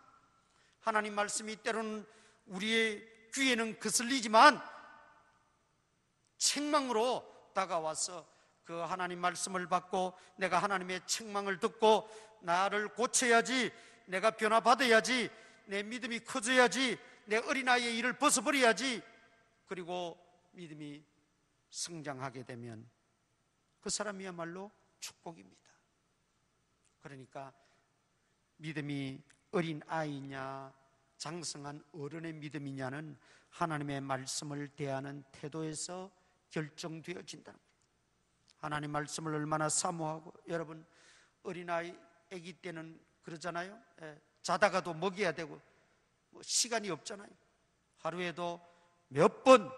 하나님 말씀이 때로는 우리의 귀에는 거슬리지만 책망으로 다가와서 그 하나님 말씀을 받고 내가 하나님의 책망을 듣고 나를 고쳐야지, 내가 변화받아야지, 내 믿음이 커져야지, 내 어린아이의 일을 벗어버려야지, 그리고 믿음이 성장하게 되면 그 사람이야말로 축복입니다. 그러니까 믿음이 어린아이냐 장성한 어른의 믿음이냐는 하나님의 말씀을 대하는 태도에서 결정되어진다는 거예요. 하나님 말씀을 얼마나 사모하고, 여러분 어린아이 아기 때는 그러잖아요. 자다가도 먹여야 되고 시간이 없잖아요. 하루에도 몇 번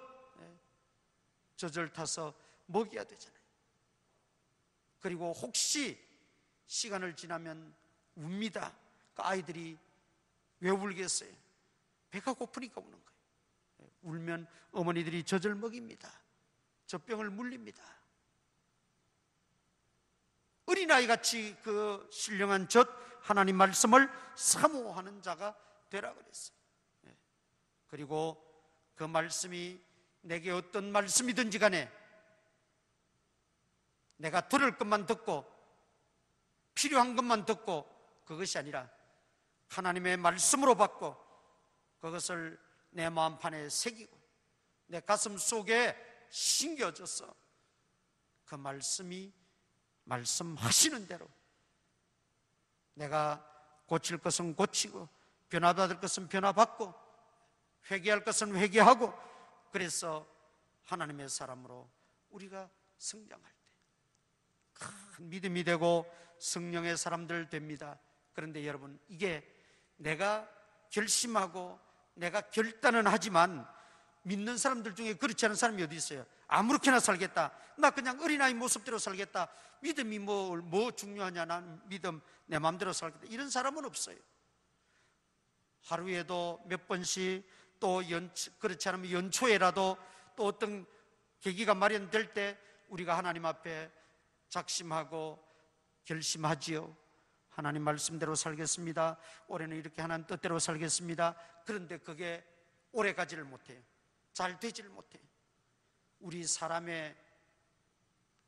젖을 타서 먹여야 되잖아요. 그리고 혹시 시간을 지나면 웁니다. 그 아이들이 왜 울겠어요? 배가 고프니까 우는 거예요. 울면 어머니들이 젖을 먹입니다. 젖병을 물립니다. 어린아이같이 그 신령한 젖, 하나님 말씀을 사모하는 자가 되라 그랬어요. 그리고 그 말씀이 내게 어떤 말씀이든지 간에 내가 들을 것만 듣고 필요한 것만 듣고 그것이 아니라 하나님의 말씀으로 받고 그것을 내 마음판에 새기고 내 가슴 속에 심겨져서 그 말씀이 말씀하시는 대로 내가 고칠 것은 고치고 변화받을 것은 변화받고 회개할 것은 회개하고, 그래서 하나님의 사람으로 우리가 성장할 때 큰 믿음이 되고 성령의 사람들 됩니다. 그런데 여러분, 이게 내가 결심하고 내가 결단은 하지만 믿는 사람들 중에 그렇지 않은 사람이 어디 있어요? 아무렇게나 살겠다, 나 그냥 어린아이 모습대로 살겠다, 믿음이 뭐 중요하냐, 난 믿음 내 마음대로 살겠다, 이런 사람은 없어요. 하루에도 몇 번씩, 또 그렇지 않으면 연초에라도 또 어떤 계기가 마련될 때 우리가 하나님 앞에 작심하고 결심하지요. 하나님 말씀대로 살겠습니다. 올해는 이렇게 하나님 뜻대로 살겠습니다. 그런데 그게 오래 가지를 못해요. 잘 되지를 못해요. 우리 사람의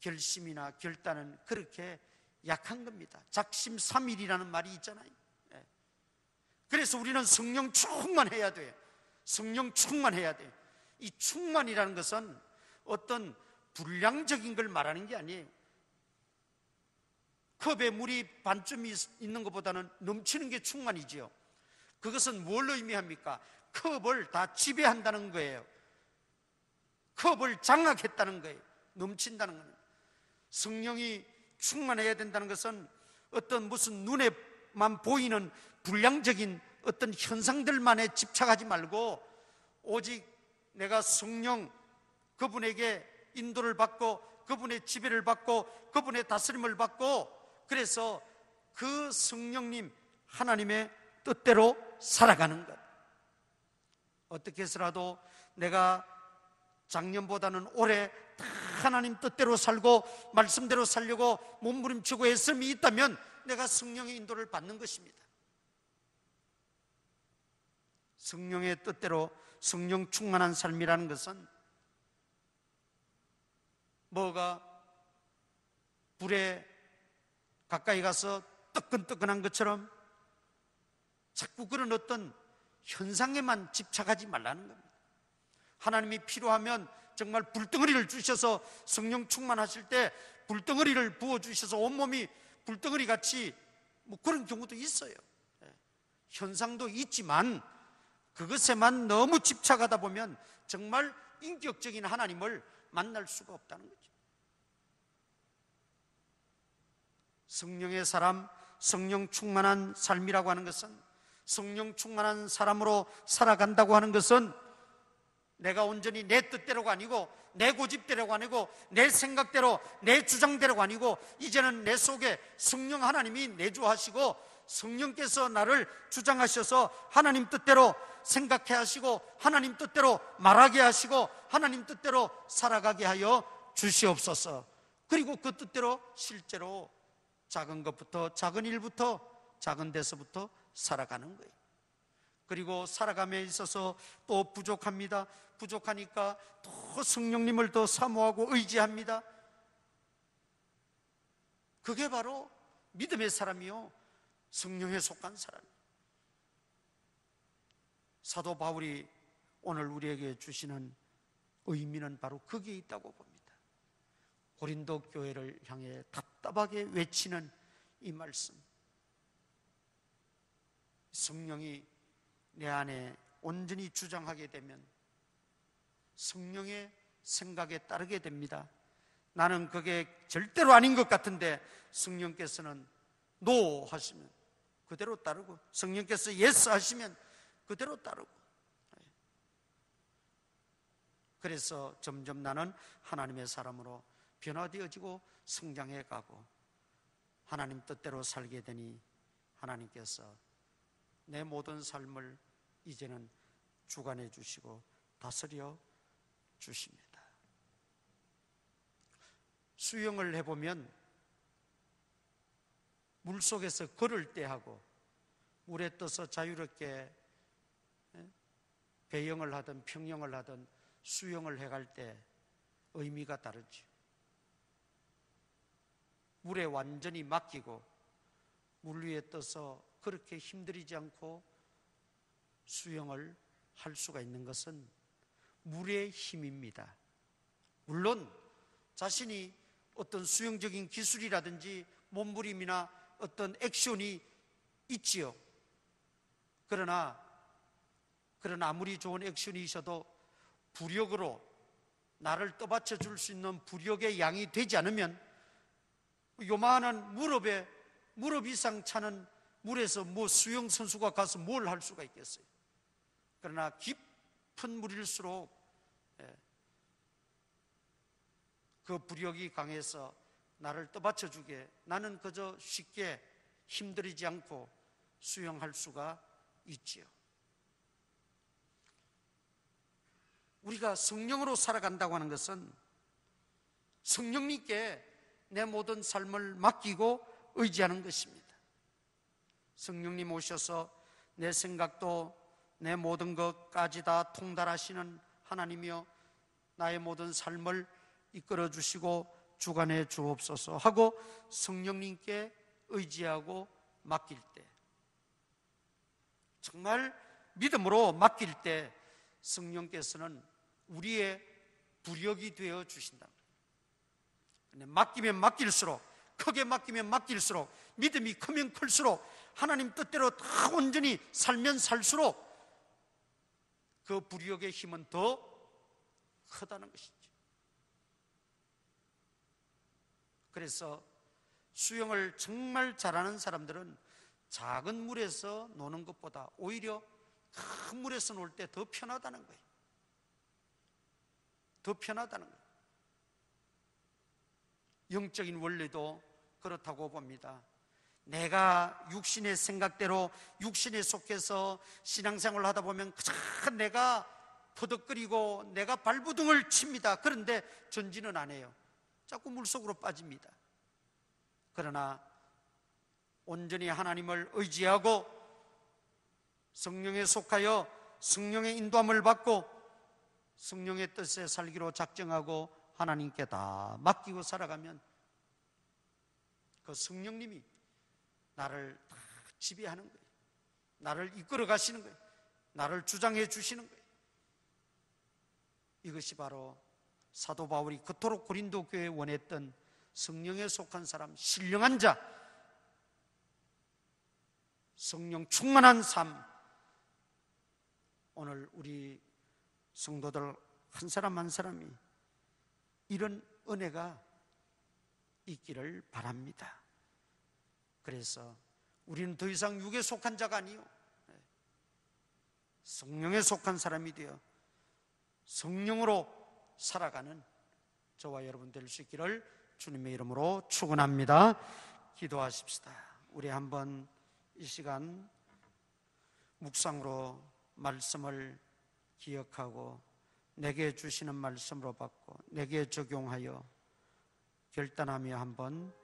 결심이나 결단은 그렇게 약한 겁니다. 작심삼일이라는 말이 있잖아요. 그래서 우리는 성령 충만해야 돼요. 성령 충만해야 돼요. 이 충만이라는 것은 어떤 불량적인 걸 말하는 게 아니에요. 컵에 물이 반쯤 있는 것보다는 넘치는 게 충만이지요. 그것은 뭘 의미합니까? 컵을 다 지배한다는 거예요. 컵을 장악했다는 거예요. 넘친다는 거예요. 성령이 충만해야 된다는 것은 어떤 무슨 눈에만 보이는 불량적인 어떤 현상들만에 집착하지 말고, 오직 내가 성령 그분에게 인도를 받고 그분의 지배를 받고 그분의 다스림을 받고, 그래서 그 성령님 하나님의 뜻대로 살아가는 것. 어떻게 해서라도 내가 작년보다는 올해 다 하나님 뜻대로 살고 말씀대로 살려고 몸부림치고 애씀이 있다면 내가 성령의 인도를 받는 것입니다. 성령의 뜻대로 성령 충만한 삶이라는 것은 뭐가 불에 가까이 가서 뜨끈뜨끈한 것처럼 자꾸 그런 어떤 현상에만 집착하지 말라는 겁니다. 하나님이 필요하면 정말 불덩어리를 주셔서 성령 충만하실 때 불덩어리를 부어주셔서 온몸이 불덩어리 같이 뭐 그런 경우도 있어요. 현상도 있지만 그것에만 너무 집착하다 보면 정말 인격적인 하나님을 만날 수가 없다는 거죠. 성령의 사람, 성령 충만한 삶이라고 하는 것은, 성령 충만한 사람으로 살아간다고 하는 것은 내가 온전히 내 뜻대로가 아니고 내 고집대로가 아니고 내 생각대로 내 주장대로가 아니고 이제는 내 속에 성령 하나님이 내주하시고 성령께서 나를 주장하셔서 하나님 뜻대로 생각해 하시고 하나님 뜻대로 말하게 하시고 하나님 뜻대로 살아가게 하여 주시옵소서. 그리고 그 뜻대로 실제로 작은 것부터, 작은 일부터, 작은 데서부터 살아가는 거예요. 그리고 살아감에 있어서 또 부족합니다. 부족하니까 또 성령님을 더 사모하고 의지합니다. 그게 바로 믿음의 사람이요, 성령에 속한 사람이에요. 사도 바울이 오늘 우리에게 주시는 의미는 바로 거기에 있다고 봅니다. 고린도 교회를 향해 답답하게 외치는 이 말씀, 성령이 내 안에 온전히 주장하게 되면 성령의 생각에 따르게 됩니다. 나는 그게 절대로 아닌 것 같은데 성령께서는 노 하시면 그대로 따르고, 성령께서 예스 하시면 그대로 따르고, 그래서 점점 나는 하나님의 사람으로 변화되어지고 성장해 가고 하나님 뜻대로 살게 되니 하나님께서 내 모든 삶을 이제는 주관해 주시고 다스려 주십니다. 수영을 해보면 물속에서 걸을 때 하고 물에 떠서 자유롭게 배영을 하든 평영을 하든 수영을 해갈 때 의미가 다르죠. 물에 완전히 맡기고 물 위에 떠서 그렇게 힘들이지 않고 수영을 할 수가 있는 것은 물의 힘입니다. 물론 자신이 어떤 수영적인 기술이라든지 몸부림이나 어떤 액션이 있지요. 그러나 아무리 좋은 액션이 있어도 부력으로 나를 떠받쳐 줄 수 있는 부력의 양이 되지 않으면 요만한 무릎 이상 차는 물에서 수영 선수가 가서 뭘 할 수가 있겠어요. 그러나 깊은 물일수록 그 부력이 강해서 나를 떠받쳐 주게, 나는 그저 쉽게 힘들이지 않고 수영할 수가 있지요. 우리가 성령으로 살아간다고 하는 것은 성령님께 내 모든 삶을 맡기고 의지하는 것입니다. 성령님 오셔서 내 생각도 내 모든 것까지 다 통달하시는 하나님이여 나의 모든 삶을 이끌어 주시고 주관해 주옵소서 하고 성령님께 의지하고 맡길 때, 정말 믿음으로 맡길 때 성령께서는 우리의 부력이 되어 주신다. 맡기면 맡길수록, 크게 맡기면 맡길수록, 믿음이 크면 클수록, 하나님 뜻대로 다 온전히 살면 살수록 그 부력의 힘은 더 크다는 것이죠. 그래서 수영을 정말 잘하는 사람들은 작은 물에서 노는 것보다 오히려 큰 물에서 놀 때 더 편하다는 거예요. 더 편하다는 거예요. 영적인 원리도 그렇다고 봅니다. 내가 육신의 생각대로 육신에 속해서 신앙생활을 하다 보면 그저 내가 퍼덕거리고 내가 발부둥을 칩니다. 그런데 전진은 안 해요. 자꾸 물속으로 빠집니다. 그러나 온전히 하나님을 의지하고 성령에 속하여 성령의 인도함을 받고 성령의 뜻에 살기로 작정하고 하나님께 다 맡기고 살아가면 그 성령님이 나를 다 지배하는 거예요. 나를 이끌어 가시는 거예요. 나를 주장해 주시는 거예요. 이것이 바로 사도 바울이 그토록 고린도 교회에 원했던 성령에 속한 사람, 신령한 자, 성령 충만한 삶. 오늘 우리 성도들 한 사람 한 사람이 이런 은혜가 있기를 바랍니다. 그래서 우리는 더 이상 육에 속한 자가 아니요 성령에 속한 사람이 되어 성령으로 살아가는 저와 여러분 될 수 있기를 주님의 이름으로 축원합니다. 기도하십시다. 우리 한번 이 시간 묵상으로 말씀을 기억하고 내게 주시는 말씀으로 받고 내게 적용하여 결단하며 한번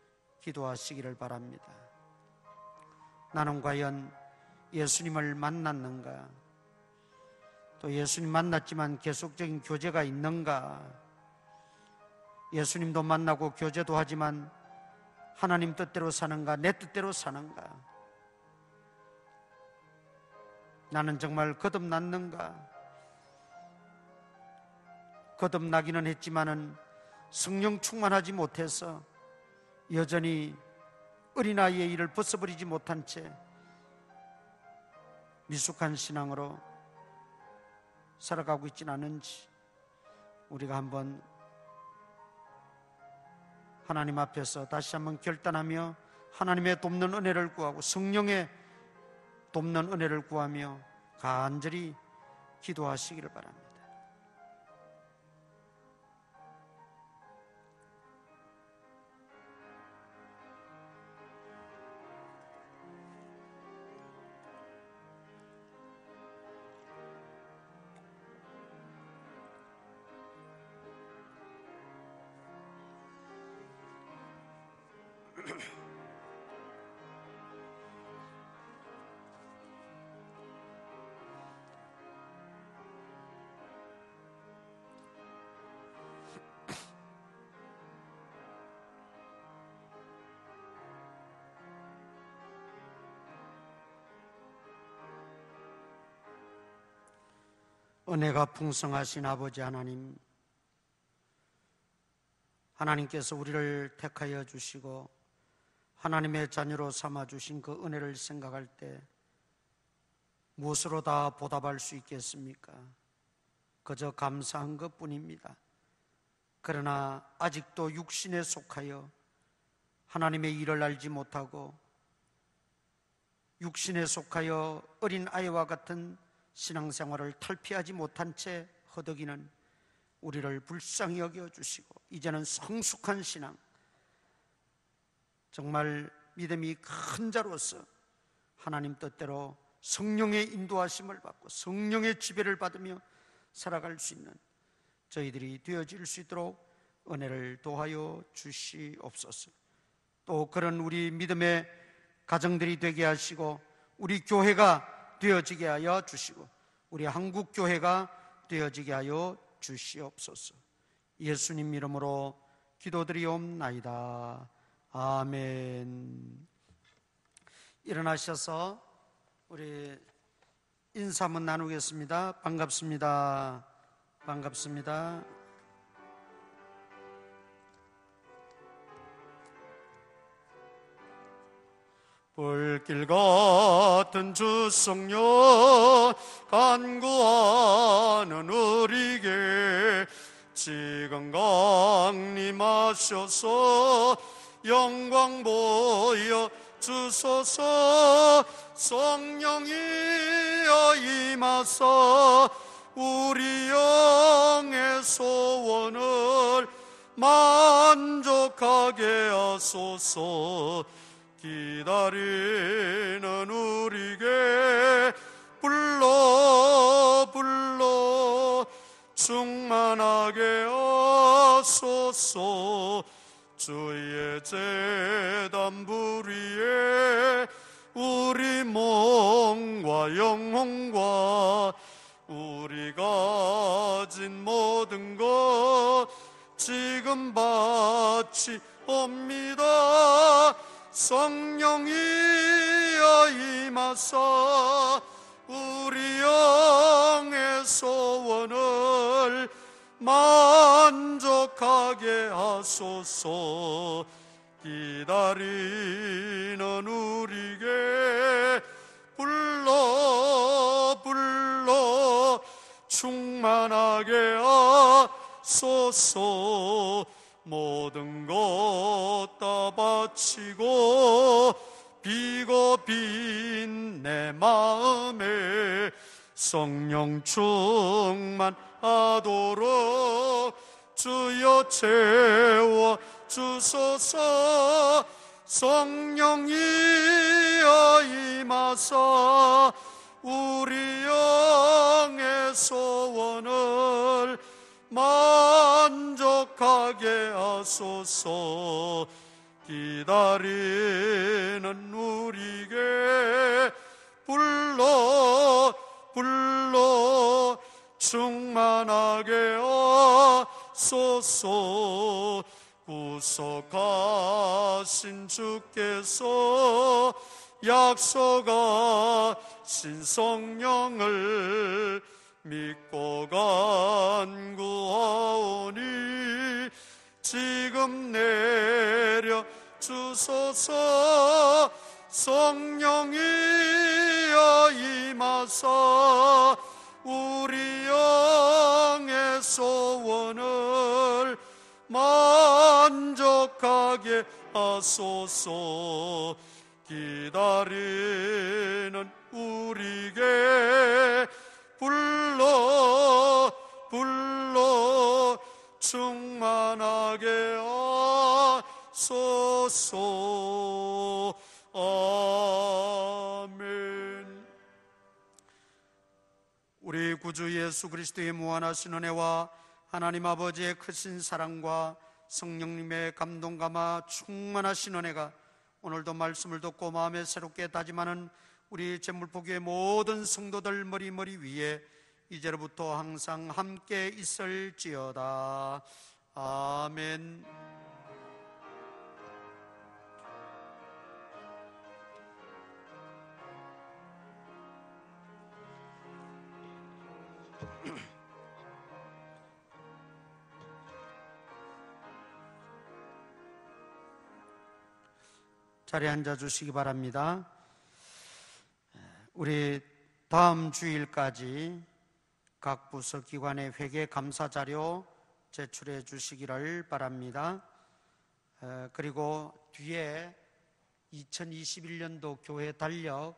기도하시기를 바랍니다. 나는 과연 예수님을 만났는가? 또 예수님 만났지만 계속적인 교제가 있는가? 예수님도 만나고 교제도 하지만 하나님 뜻대로 사는가? 내 뜻대로 사는가? 나는 정말 거듭났는가? 거듭나기는 했지만은 성령 충만하지 못해서 여전히 어린아이의 일을 벗어버리지 못한 채 미숙한 신앙으로 살아가고 있지는 않은지 우리가 한번 하나님 앞에서 다시 한번 결단하며 하나님의 돕는 은혜를 구하고 성령의 돕는 은혜를 구하며 간절히 기도하시기를 바랍니다. 은혜가 풍성하신 아버지 하나님, 하나님께서 우리를 택하여 주시고 하나님의 자녀로 삼아 주신 그 은혜를 생각할 때 무엇으로 다 보답할 수 있겠습니까? 그저 감사한 것뿐입니다. 그러나 아직도 육신에 속하여 하나님의 일을 알지 못하고 육신에 속하여 어린 아이와 같은 신앙생활을 탈피하지 못한 채 허덕이는 우리를 불쌍히 여겨주시고 이제는 성숙한 신앙, 정말 믿음이 큰 자로서 하나님 뜻대로 성령의 인도하심을 받고 성령의 지배를 받으며 살아갈 수 있는 저희들이 되어질 수 있도록 은혜를 도하여 주시옵소서. 또 그런 우리 믿음의 가정들이 되게 하시고 우리 교회가 되어지게 하여 주시고 우리 한국 교회가 되어지게 하여 주시옵소서. 예수님 이름으로 기도드리옵나이다. 아멘. 일어나셔서 우리 인사 한번 나누겠습니다. 반갑습니다. 반갑습니다. 불길 같은 주 성령 간구하는 우리에게 지금 강림하셔서 영광 보여 주소서. 성령이여 임하사 우리 영의 소원을 만족하게 하소서. 기다리는 우리에게 불러 충만하게 하소서. 주의 제단 부리에 우리 몸과 영혼과 우리 가진 모든 것 지금 바치옵니다. 성령이여 임하사 우리 영의 소원을 만족하게 하소서. 기다리는 우리에게 불러 충만하게 하소서. 모든 것 다 바치고 비고 빈 내 마음에 성령 충만하도록 주여 채워 주소서. 성령이여 임하사 우리 영의 소원을 만족하게 하소서. 기다리는 우리에게 불러 충만하게 하소서. 구속하신 주께서 약속하신 성령을 믿고 간구하오니 지금 내려 주소서. 성령이여 임하사 우리 영의 소원을 만족하게 하소서. 기다리는 우리에게 불러 충만하게 하소서. 아멘. 우리 구주 예수 그리스도의 무한하신 은혜와 하나님 아버지의 크신 사랑과 성령님의 감동 감화 충만하신 은혜가 오늘도 말씀을 듣고 마음에 새롭게 다짐하는 우리 제물포교의 모든 성도들 머리 위에 이제로부터 항상 함께 있을지어다. 아멘. 자리에 앉아 주시기 바랍니다. 우리 다음 주일까지 각 부서 기관의 회계 감사 자료 제출해 주시기를 바랍니다. 그리고 뒤에 2021년도 교회 달력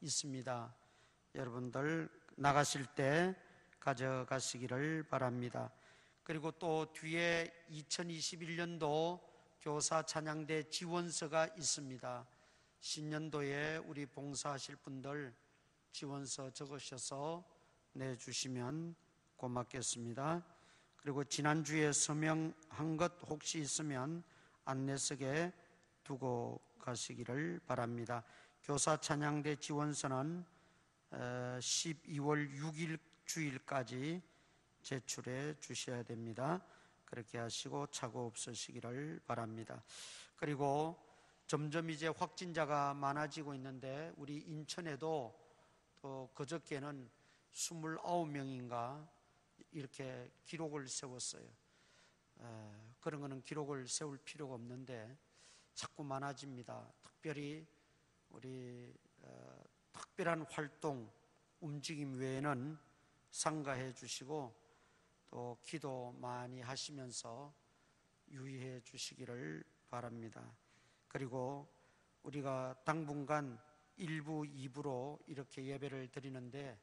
있습니다. 여러분들 나가실 때 가져가시기를 바랍니다. 그리고 또 뒤에 2021년도 교사 찬양대 지원서가 있습니다. 신년도에 우리 봉사하실 분들 지원서 적으셔서 내주시면 고맙겠습니다. 그리고 지난주에 서명한 것 혹시 있으면 안내석에 두고 가시기를 바랍니다. 교사 찬양대 지원서는 12월 6일 주일까지 제출해 주셔야 됩니다. 그렇게 하시고 착오 없으시기를 바랍니다. 그리고 점점 이제 확진자가 많아지고 있는데 우리 인천에도 또 그저께는 29명인가 이렇게 기록을 세웠어요. 그런 거는 기록을 세울 필요가 없는데 자꾸 많아집니다. 특별히 우리 특별한 활동, 움직임 외에는 삼가해 주시고 또 기도 많이 하시면서 유의해 주시기를 바랍니다. 그리고 우리가 당분간 1부, 2부로 이렇게 예배를 드리는데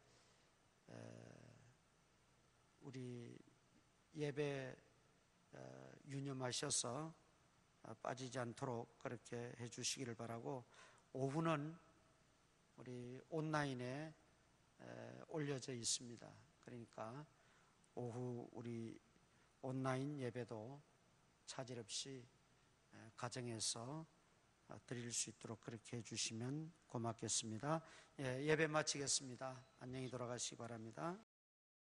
우리 예배 유념하셔서 빠지지 않도록 그렇게 해 주시기를 바라고, 오후는 우리 온라인에 올려져 있습니다. 그러니까 오후 우리 온라인 예배도 차질 없이 가정에서 드릴 수 있도록 그렇게 해주시면 고맙겠습니다. 예배 마치겠습니다. 안녕히 돌아가시기 바랍니다.